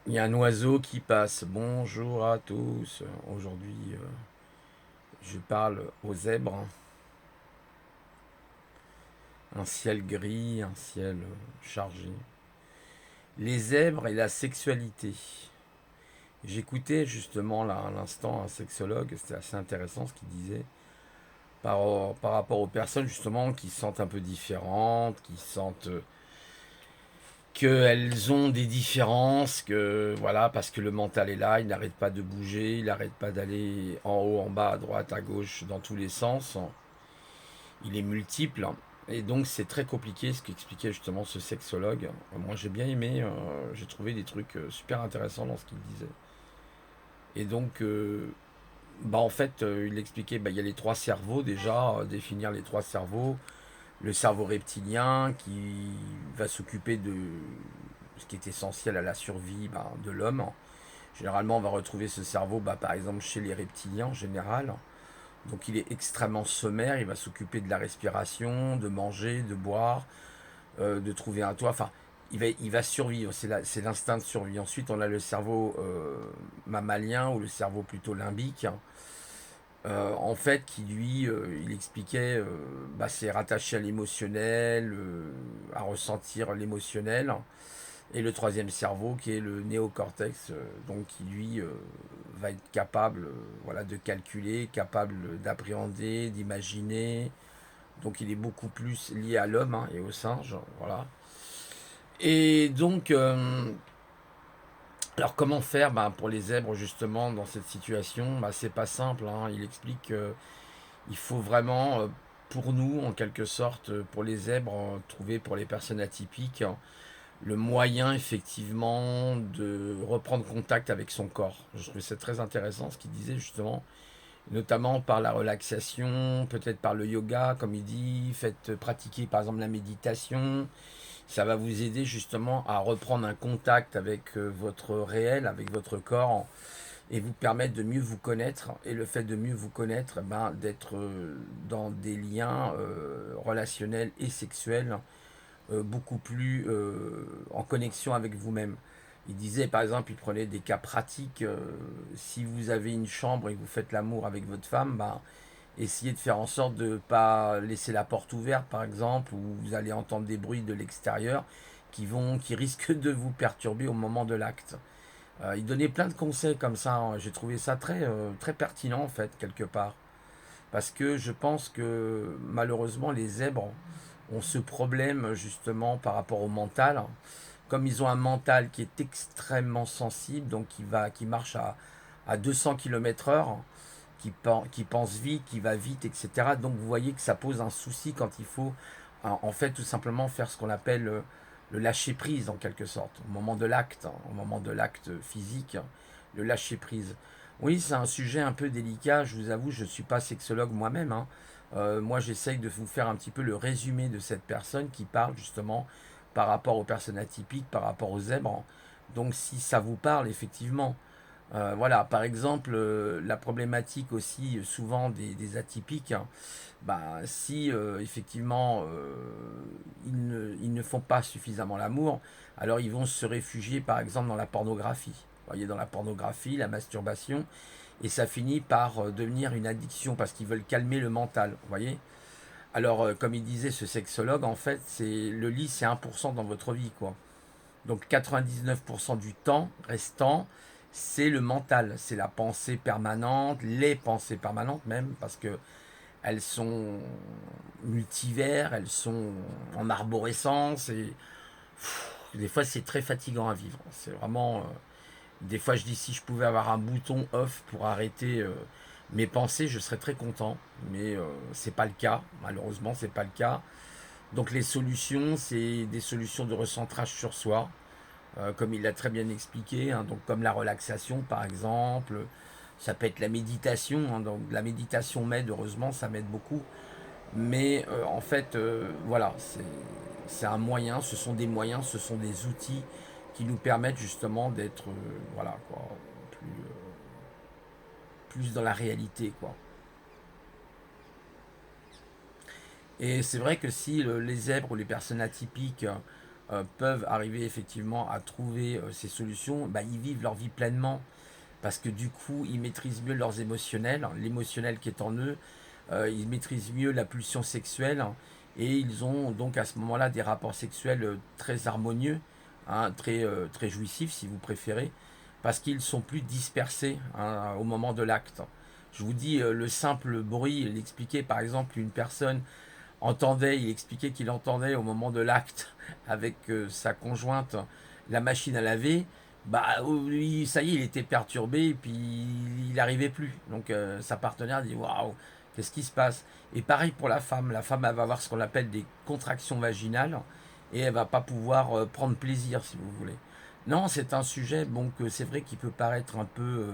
Il y a un oiseau qui passe. Bonjour à tous. Aujourd'hui, je parle aux zèbres. Un ciel gris, un ciel chargé. Les zèbres et la sexualité. J'écoutais justement là à l'instant un sexologue, c'était assez intéressant ce qu'il disait, par rapport aux personnes justement qui se sentent un peu différentes, qui sentent qu'elles ont des différences, que voilà, parce que le mental est là, il n'arrête pas de bouger, il n'arrête pas d'aller en haut, en bas, à droite, à gauche, dans tous les sens. Il est multiple. Et donc c'est très compliqué ce qu'expliquait justement ce sexologue. Moi j'ai bien aimé, j'ai trouvé des trucs super intéressants dans ce qu'il disait. Et donc, bah en fait, il expliquait, bah, il y a les trois cerveaux déjà, définir les trois cerveaux. Le cerveau reptilien qui va s'occuper de ce qui est essentiel à la survie bah, de l'homme. Généralement, on va retrouver ce cerveau, bah, par exemple, chez les reptiliens en général. Donc, il est extrêmement sommaire. Il va s'occuper de la respiration, de manger, de boire, de trouver un toit. Enfin, il va survivre. C'est l'instinct de survie. Ensuite, on a le cerveau mammalien ou le cerveau plutôt limbique. En fait, qui lui, il expliquait, bah, c'est rattaché à l'émotionnel, à ressentir l'émotionnel. Et le troisième cerveau, qui est le néocortex, donc qui lui va être capable, voilà, de calculer, capable d'appréhender, d'imaginer. Donc il est beaucoup plus lié à l'homme hein, et au singe, voilà. Et donc, alors comment faire bah, pour les zèbres justement dans cette situation bah, c'est pas simple, hein. Il explique que il faut vraiment, pour nous, en quelque sorte, pour les zèbres, trouver pour les personnes atypiques, le moyen effectivement de reprendre contact avec son corps. Je trouvais ça très intéressant ce qu'il disait justement, notamment par la relaxation, peut-être par le yoga, comme il dit, faites pratiquer par exemple la méditation. Ça va vous aider justement à reprendre un contact avec votre réel, avec votre corps, et vous permettre de mieux vous connaître. Et le fait de mieux vous connaître, ben, d'être dans des liens relationnels et sexuels beaucoup plus en connexion avec vous-même. Il disait par exemple, il prenait des cas pratiques, si vous avez une chambre et que vous faites l'amour avec votre femme, ben, essayez de faire en sorte de ne pas laisser la porte ouverte par exemple, ou vous allez entendre des bruits de l'extérieur qui risquent de vous perturber au moment de l'acte. Il donnait plein de conseils comme ça. Hein. J'ai trouvé ça très pertinent en fait quelque part. Parce que je pense que malheureusement les zèbres ont ce problème justement par rapport au mental. Comme ils ont un mental qui est extrêmement sensible, donc qui marche à 200 km heure, qui pense vite, qui va vite, etc. Donc vous voyez que ça pose un souci quand il faut en fait tout simplement faire ce qu'on appelle le lâcher prise en quelque sorte, au moment de l'acte, hein, au moment de l'acte physique, le lâcher prise. Oui, c'est un sujet un peu délicat, je vous avoue, je ne suis pas sexologue moi-même. Hein. Moi, j'essaye de vous faire un petit peu le résumé de cette personne qui parle justement par rapport aux personnes atypiques, par rapport aux zèbres. Donc, si ça vous parle, effectivement, voilà, par exemple, la problématique aussi souvent des atypiques, hein, bah, si effectivement ils ne font pas suffisamment l'amour, alors ils vont se réfugier par exemple dans la pornographie. Vous voyez, dans la pornographie, la masturbation, et ça finit par devenir une addiction parce qu'ils veulent calmer le mental. Vous voyez. Alors, comme il disait ce sexologue, en fait, c'est le lit, c'est 1% dans votre vie, quoi. Donc 99% du temps restant, c'est le mental, c'est la pensée permanente, les pensées permanentes même, parce que elles sont multivers, elles sont en arborescence, et des fois c'est très fatigant à vivre. C'est vraiment... des fois je dis si je pouvais avoir un bouton off pour arrêter mes pensées, je serais très content, mais c'est pas le cas, malheureusement c'est pas le cas. Donc les solutions, c'est des solutions de recentrage sur soi, comme il l'a très bien expliqué, hein, donc comme la relaxation par exemple, ça peut être la méditation, hein, donc la méditation m'aide, heureusement ça m'aide beaucoup, mais en fait voilà, c'est un moyen, ce sont des moyens, ce sont des outils qui nous permettent justement d'être voilà quoi, plus dans la réalité quoi. Et c'est vrai que si les zèbres ou les personnes atypiques peuvent arriver effectivement à trouver ces solutions, bah, ils vivent leur vie pleinement parce que du coup, ils maîtrisent mieux leurs émotionnels, l'émotionnel qui est en eux, ils maîtrisent mieux la pulsion sexuelle et ils ont donc à ce moment-là des rapports sexuels très harmonieux, hein, très jouissifs si vous préférez, parce qu'ils sont plus dispersés, hein, au moment de l'acte. Je vous dis, le simple bruit, il expliquait par exemple une personne il expliquait qu'il entendait au moment de l'acte avec sa conjointe la machine à laver, bah lui, ça y est, il était perturbé et puis il n'arrivait plus. Donc sa partenaire dit waouh, qu'est-ce qui se passe? Et pareil pour la femme. La femme, elle va avoir ce qu'on appelle des contractions vaginales et elle va pas pouvoir prendre plaisir, si vous voulez. Non, c'est un sujet, bon, que c'est vrai qu'il peut paraître un peu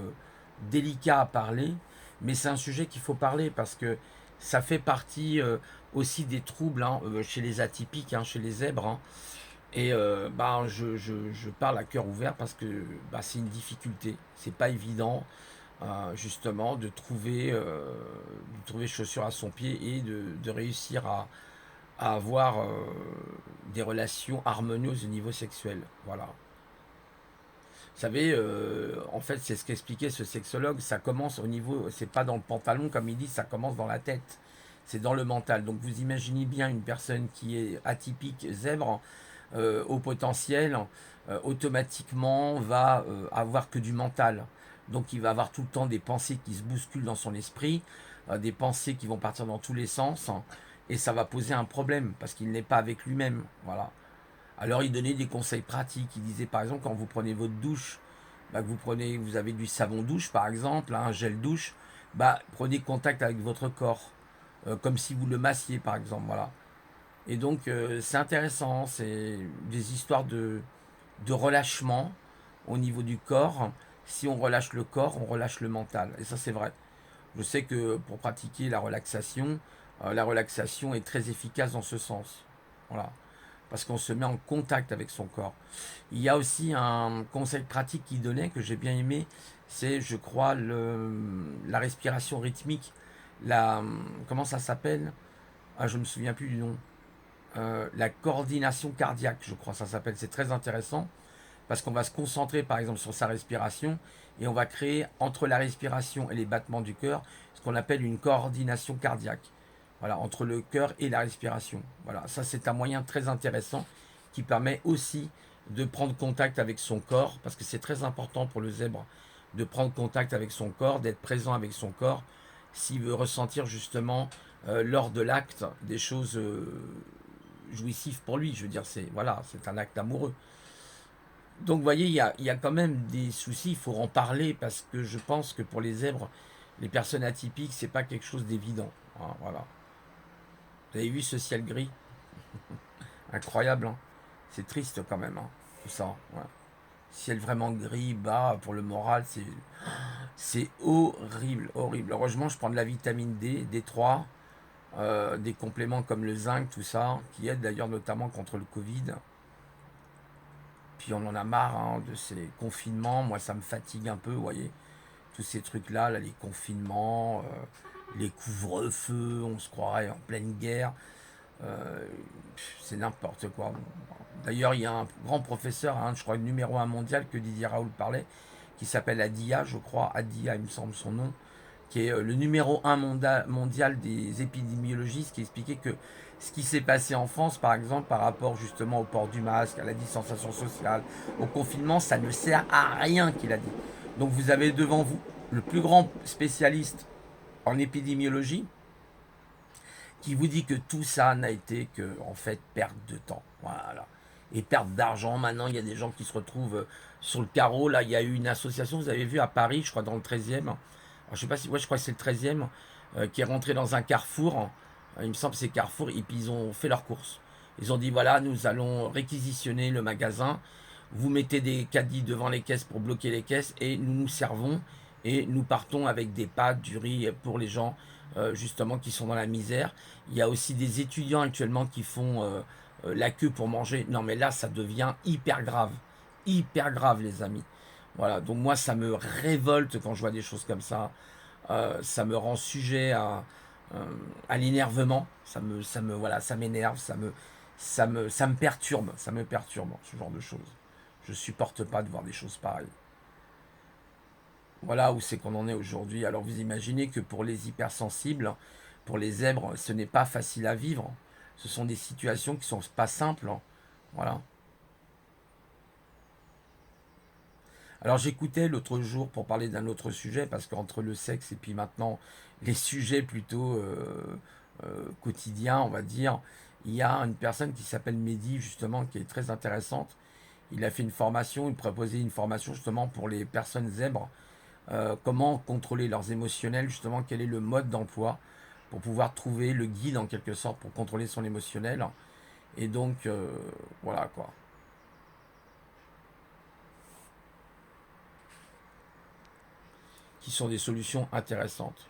délicat à parler, mais c'est un sujet qu'il faut parler parce que ça fait partie aussi des troubles, hein, chez les atypiques, hein, chez les zèbres, hein. Et bah, je parle à cœur ouvert parce que bah, c'est une difficulté. C'est pas évident, justement, de trouver chaussure à son pied et de réussir à avoir des relations harmonieuses au niveau sexuel. Voilà. Vous savez, en fait, c'est ce qu'expliquait ce sexologue. Ça commence au niveau, c'est pas dans le pantalon comme il dit, ça commence dans la tête. C'est dans le mental. Donc vous imaginez bien une personne qui est atypique, zèbre, au potentiel, automatiquement va avoir que du mental. Donc il va avoir tout le temps des pensées qui se bousculent dans son esprit, des pensées qui vont partir dans tous les sens, hein, et ça va poser un problème parce qu'il n'est pas avec lui-même. Voilà. Alors il donnait des conseils pratiques. Il disait par exemple quand vous prenez votre douche, bah, vous avez du savon douche par exemple, hein, un gel douche, bah, prenez contact avec votre corps, comme si vous le massiez par exemple. Voilà. Et donc c'est intéressant, c'est des histoires de relâchement au niveau du corps. Si on relâche le corps, on relâche le mental. Et ça c'est vrai. Je sais que pour pratiquer la relaxation est très efficace dans ce sens. Voilà. Parce qu'on se met en contact avec son corps. Il y a aussi un conseil pratique qu'il donnait que j'ai bien aimé, c'est, je crois, la respiration rythmique. La, comment ça s'appelle? Ah, je me souviens plus du nom. La coordination cardiaque, je crois, ça s'appelle. C'est très intéressant parce qu'on va se concentrer, par exemple, sur sa respiration et on va créer entre la respiration et les battements du cœur ce qu'on appelle une coordination cardiaque. Voilà, entre le cœur et la respiration. Voilà, ça c'est un moyen très intéressant qui permet aussi de prendre contact avec son corps, parce que c'est très important pour le zèbre de prendre contact avec son corps, d'être présent avec son corps, s'il veut ressentir justement lors de l'acte des choses jouissives pour lui. Je veux dire, c'est voilà, c'est un acte amoureux. Donc vous voyez, il y a quand même des soucis, il faut en parler, parce que je pense que pour les zèbres, les personnes atypiques, c'est pas quelque chose d'évident, hein, voilà. Vous avez vu ce ciel gris? Incroyable, hein. C'est triste quand même, hein, tout ça. Ouais. Ciel vraiment gris, bas, pour le moral, c'est horrible, horrible. Heureusement, je prends de la vitamine D, D3, des compléments comme le zinc, tout ça, qui aident d'ailleurs notamment contre le Covid. Puis on en a marre, hein, de ces confinements. Moi, ça me fatigue un peu, vous voyez. Tous ces trucs-là, là, les confinements, les couvre-feux, on se croirait en pleine guerre. Euh, c'est n'importe quoi. D'ailleurs, il y a un grand professeur, hein, je crois, numéro un mondial, que Didier Raoult parlait, qui s'appelle Adia, je crois. Adia, il me semble son nom, qui est le numéro un mondial des épidémiologistes, qui expliquait que ce qui s'est passé en France, par exemple, par rapport justement au port du masque, à la distanciation sociale, au confinement, ça ne sert à rien, qu'il a dit. Donc vous avez devant vous le plus grand spécialiste en épidémiologie, qui vous dit que tout ça n'a été que, en fait, perte de temps. Voilà. Et perte d'argent. Maintenant, il y a des gens qui se retrouvent sur le carreau. Là, il y a eu une association, vous avez vu, à Paris, je crois, dans le 13e. Alors, je sais pas si, ouais, je crois que c'est le 13e, qui est rentré dans un carrefour. Il me semble que c'est Carrefour. Et puis, ils ont fait leurs courses. Ils ont dit, voilà, nous allons réquisitionner le magasin. Vous mettez des caddies devant les caisses pour bloquer les caisses. Et nous nous servons. Et nous partons avec des pâtes, du riz pour les gens justement qui sont dans la misère. Il y a aussi des étudiants actuellement qui font la queue pour manger. Non mais là ça devient hyper grave les amis. Voilà, donc moi ça me révolte quand je vois des choses comme ça me rend sujet à l'énervement, voilà, ça m'énerve, ça me perturbe, ce genre de choses. Je supporte pas de voir des choses pareilles. Voilà où c'est qu'on en est aujourd'hui. Alors vous imaginez que pour les hypersensibles, pour les zèbres, ce n'est pas facile à vivre. Ce sont des situations qui sont pas simples. Voilà. Alors j'écoutais l'autre jour pour parler d'un autre sujet, parce qu'entre le sexe et puis maintenant les sujets plutôt quotidiens, on va dire, il y a une personne qui s'appelle Mehdi, justement, qui est très intéressante. Il a fait une formation, il proposait une formation justement pour les personnes zèbres, comment contrôler leurs émotionnels, justement, quel est le mode d'emploi pour pouvoir trouver le guide en quelque sorte pour contrôler son émotionnel. Et donc, voilà quoi. Qui sont des solutions intéressantes.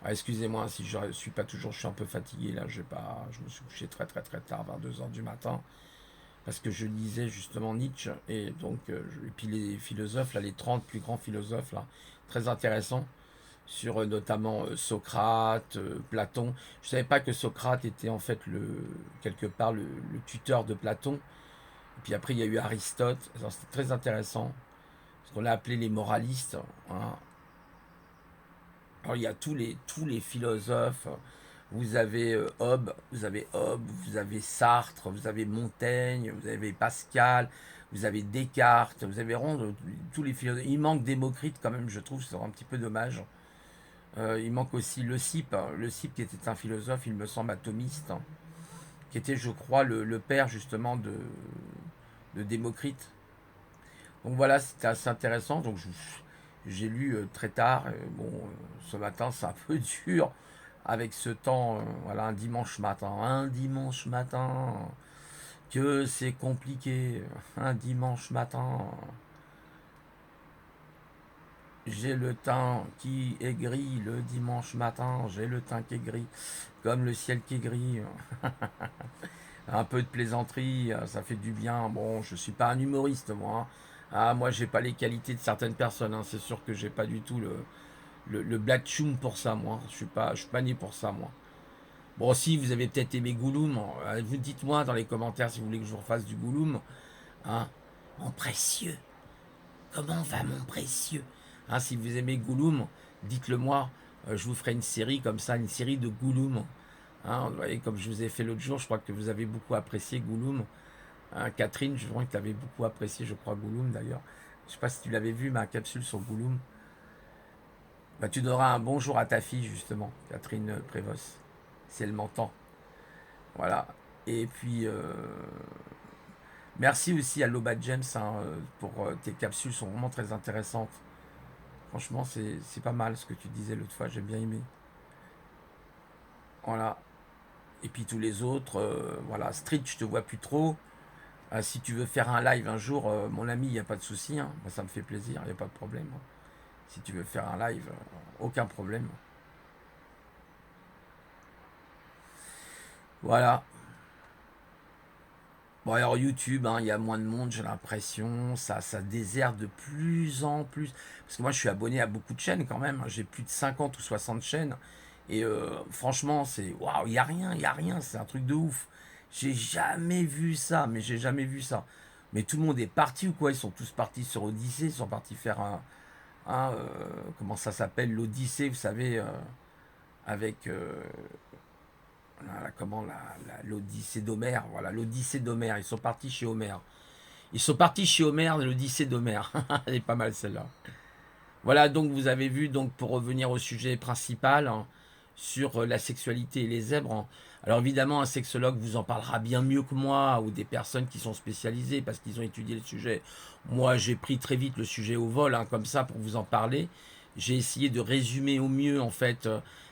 Ah, excusez-moi si je ne suis pas toujours, je suis un peu fatigué là, je me suis couché très très très tard, vers 2 heures du matin, parce que je lisais justement Nietzsche, et donc, et puis les philosophes, là, les 30 plus grands philosophes, là, très intéressants, sur notamment Socrate, Platon. Je ne savais pas que Socrate était en fait quelque part le tuteur de Platon, et puis après il y a eu Aristote, c'était très intéressant, ce qu'on a appelé les moralistes, hein. Alors il y a tous les philosophes. Hobbes, vous avez Sartre, vous avez Montaigne, vous avez Pascal, vous avez Descartes, vous avez vraiment tous les philosophes. Il manque Démocrite quand même, je trouve, c'est un petit peu dommage. Il manque aussi Le Cyp qui était un philosophe, il me semble atomiste, hein, qui était, je crois, le père justement de Démocrite. Donc voilà, c'était assez intéressant. Donc j'ai lu très tard. Bon, ce matin, c'est un peu dur avec ce temps. Voilà, un dimanche matin, que c'est compliqué. Un dimanche matin, j'ai le teint qui est gris. Le dimanche matin, j'ai le teint qui est gris, comme le ciel qui est gris. Un peu de plaisanterie, ça fait du bien. Bon, je suis pas un humoriste, moi, hein. Ah, moi, j'ai pas les qualités de certaines personnes, hein. C'est sûr que j'ai pas du tout le blatchoum pour ça, moi. Je suis pas né pour ça, moi. Bon, si vous avez peut-être aimé Gouloum, vous dites-moi dans les commentaires si vous voulez que je vous refasse du Gouloum, hein. Mon précieux, comment va mon précieux? Hein, si vous aimez Gouloum, dites-le moi. Je vous ferai une série comme ça, une série de Gouloum. Hein, vous voyez, comme je vous ai fait l'autre jour, je crois que vous avez beaucoup apprécié Gouloum. Hein, Catherine, je crois que tu avais beaucoup apprécié, je crois, Gouloum d'ailleurs. Je sais pas si tu l'avais vu, ma capsule sur Gouloum. Bah, tu donneras un bonjour à ta fille, justement, Catherine Prévost, si elle m'entend. Voilà. Et puis, merci aussi à Loba James, hein, pour tes capsules, sont vraiment très intéressantes. Franchement, c'est pas mal ce que tu disais l'autre fois, j'ai bien aimé. Voilà. Et puis tous les autres, voilà. Street, je te vois plus trop. Si tu veux faire un live un jour, mon ami, il n'y a pas de souci, hein. Moi, ça me fait plaisir, il n'y a pas de problème, hein. Si tu veux faire un live, aucun problème. Voilà. Bon, alors YouTube, hein, il y a moins de monde, j'ai l'impression. Ça déserte de plus en plus. Parce que moi, je suis abonné à beaucoup de chaînes quand même, hein. J'ai plus de 50 ou 60 chaînes. Et franchement, c'est waouh, il y a rien, c'est un truc de ouf. J'ai jamais vu ça, mais j'ai jamais vu ça. Mais tout le monde est parti ou quoi? Ils sont tous partis sur Odyssée, ils sont partis faire comment ça s'appelle, l'Odyssée, vous savez, avec comment l'Odyssée d'Homère, voilà, l'Odyssée d'Homère. Ils sont partis chez Homère. Ils sont partis chez Homère, l'Odyssée d'Homère. Elle est pas mal celle-là. Voilà, donc vous avez vu, donc pour revenir au sujet principal, hein, sur la sexualité et les zèbres, hein. Alors évidemment, un sexologue vous en parlera bien mieux que moi, ou des personnes qui sont spécialisées parce qu'ils ont étudié le sujet. Moi, j'ai pris très vite le sujet au vol, hein, comme ça, pour vous en parler. J'ai essayé de résumer au mieux, en fait,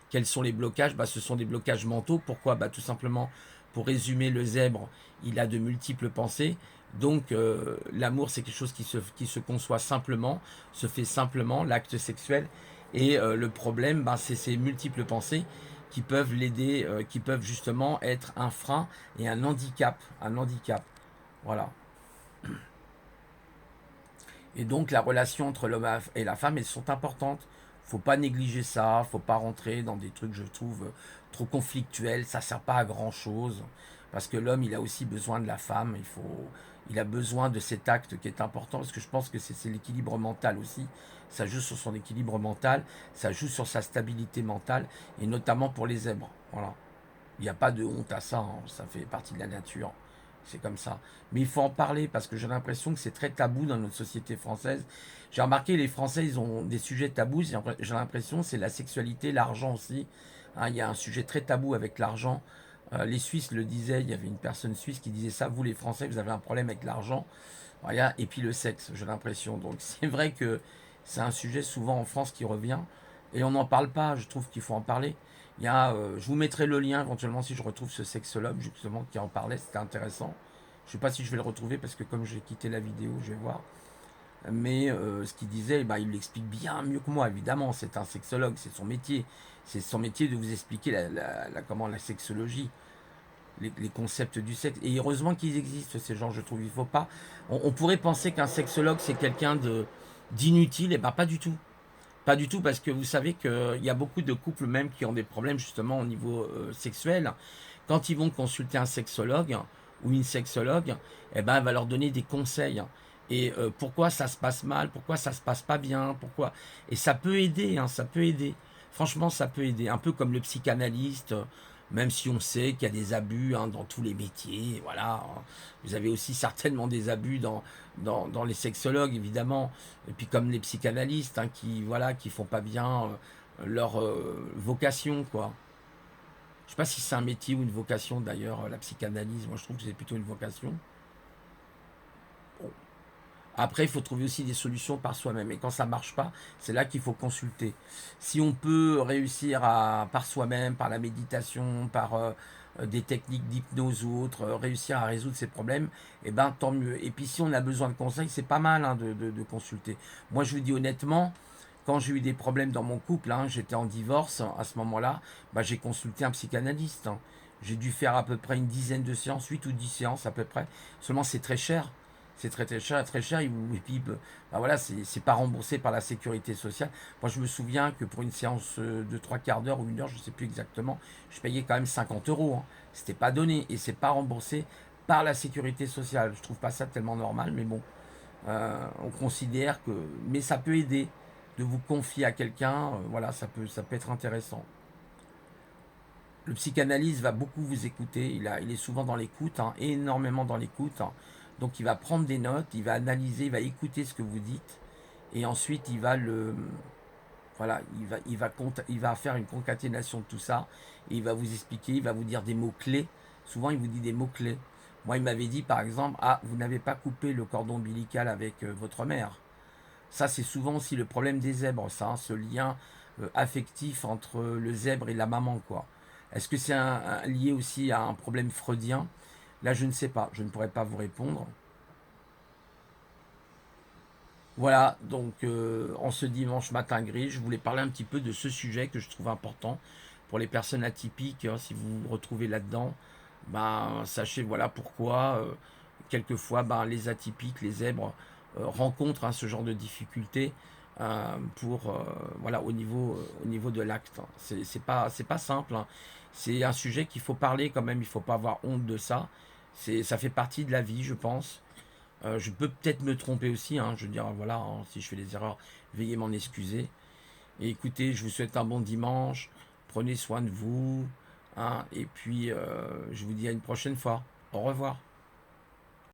quels sont les blocages. Bah, ce sont des blocages mentaux. Pourquoi? Bah, tout simplement, pour résumer, le zèbre, il a de multiples pensées. Donc, l'amour, c'est quelque chose qui se conçoit simplement, se fait simplement, l'acte sexuel. Et le problème, ben, c'est ces multiples pensées qui peuvent l'aider, qui peuvent justement être un frein et un handicap. Un handicap. Voilà. Et donc, la relation entre l'homme et la femme, elles sont importantes. Faut pas négliger ça, faut pas rentrer dans des trucs, je trouve, trop conflictuels. Ça sert pas à grand chose. parce que l'homme, il a aussi besoin de la femme, il a besoin de cet acte qui est important, parce que je pense que c'est l'équilibre mental aussi. Ça joue sur son équilibre mental, ça joue sur sa stabilité mentale, et notamment pour les zèbres. Voilà. Il n'y a pas de honte à ça, hein, ça fait partie de la nature. C'est comme ça. Mais il faut en parler parce que j'ai l'impression que c'est très tabou dans notre société française. J'ai remarqué les Français, ils ont des sujets tabous. J'ai l'impression que c'est la sexualité, l'argent aussi. Hein, il y a un sujet très tabou avec l'argent. Les Suisses le disaient, il y avait une personne suisse qui disait ça, vous les Français, vous avez un problème avec l'argent. Voilà, et puis le sexe, j'ai l'impression. Donc c'est vrai que c'est un sujet souvent en France qui revient. Et on n'en parle pas, je trouve qu'il faut en parler. Je vous mettrai le lien éventuellement si je retrouve ce sexologue justement qui en parlait, c'était intéressant. Je ne sais pas si je vais le retrouver parce que comme j'ai quitté la vidéo, je vais voir. Mais ce qu'il disait, bah, il l'explique bien mieux que moi, évidemment. C'est un sexologue, c'est son métier. C'est son métier de vous expliquer la sexologie, les concepts du sexe. Et heureusement qu'ils existent, ces gens, je trouve. Il faut pas. On pourrait penser qu'un sexologue, c'est quelqu'un d'inutile, et ben pas du tout. Pas du tout, parce que vous savez qu'il y a beaucoup de couples même qui ont des problèmes justement au niveau sexuel. Quand ils vont consulter un sexologue ou une sexologue, eh ben, elle va leur donner des conseils. Et pourquoi ça se passe mal, pourquoi ça se passe pas bien, pourquoi. Et ça peut aider, hein, ça peut aider. Franchement, ça peut aider. Un peu comme le psychanalyste, même si on sait qu'il y a des abus hein, dans tous les métiers. Voilà. Vous avez aussi certainement des abus dans les sexologues, évidemment. Et puis comme les psychanalystes hein, qui font pas bien leur vocation, quoi. Je sais pas si c'est un métier ou une vocation d'ailleurs, la psychanalyse. Moi, je trouve que c'est plutôt une vocation. Bon. Après, il faut trouver aussi des solutions par soi-même. Et quand ça marche pas, c'est là qu'il faut consulter. Si on peut réussir par soi-même, par la méditation, par des techniques d'hypnose ou autres, réussir à résoudre ces problèmes, eh ben tant mieux. Et puis si on a besoin de conseils, c'est pas mal hein, de consulter. Moi, je vous dis honnêtement, quand j'ai eu des problèmes dans mon couple, hein, j'étais en divorce à ce moment-là, bah, j'ai consulté un psychanalyste. Hein. J'ai dû faire à peu près une dizaine de séances, 8 ou 10 séances à peu près. Seulement, c'est très cher. C'est très très cher, très cher. Et puis, bah voilà, c'est pas remboursé par la sécurité sociale. Moi, je me souviens que pour une séance de 3 quarts d'heure ou 1 heure, je sais plus exactement, je payais quand même 50 euros. Hein. C'était pas donné et c'est pas remboursé par la sécurité sociale. Je trouve pas ça tellement normal, mais bon, on considère que, mais ça peut aider de vous confier à quelqu'un. Voilà, ça peut être intéressant. Le psychanalyste va beaucoup vous écouter. Il est souvent dans l'écoute, hein, énormément dans l'écoute. Hein. Donc il va prendre des notes, il va analyser, il va écouter ce que vous dites, et ensuite voilà, il va faire une concaténation de tout ça, et il va vous expliquer, il va vous dire des mots clés. Souvent il vous dit des mots clés. Moi il m'avait dit par exemple, ah vous n'avez pas coupé le cordon ombilical avec votre mère. Ça c'est souvent aussi le problème des zèbres, ça, hein, ce lien affectif entre le zèbre et la maman, quoi. Est-ce que c'est lié aussi à un problème freudien? Là, je ne sais pas, je ne pourrais pas vous répondre. Voilà, donc en ce dimanche matin gris, je voulais parler un petit peu de ce sujet que je trouve important pour les personnes atypiques. Hein, si vous vous retrouvez là-dedans, ben, sachez voilà pourquoi quelquefois ben, les atypiques, les zèbres rencontrent hein, ce genre de difficultés voilà au niveau de l'acte. Hein. C'est pas simple. Hein. C'est un sujet qu'il faut parler quand même. Il faut pas avoir honte de ça. Ça fait partie de la vie, je pense. Je peux peut-être me tromper aussi, hein, je veux dire, voilà, hein, si je fais des erreurs, veuillez m'en excuser. Et écoutez, je vous souhaite un bon dimanche, prenez soin de vous, hein, et puis je vous dis à une prochaine fois. Au revoir.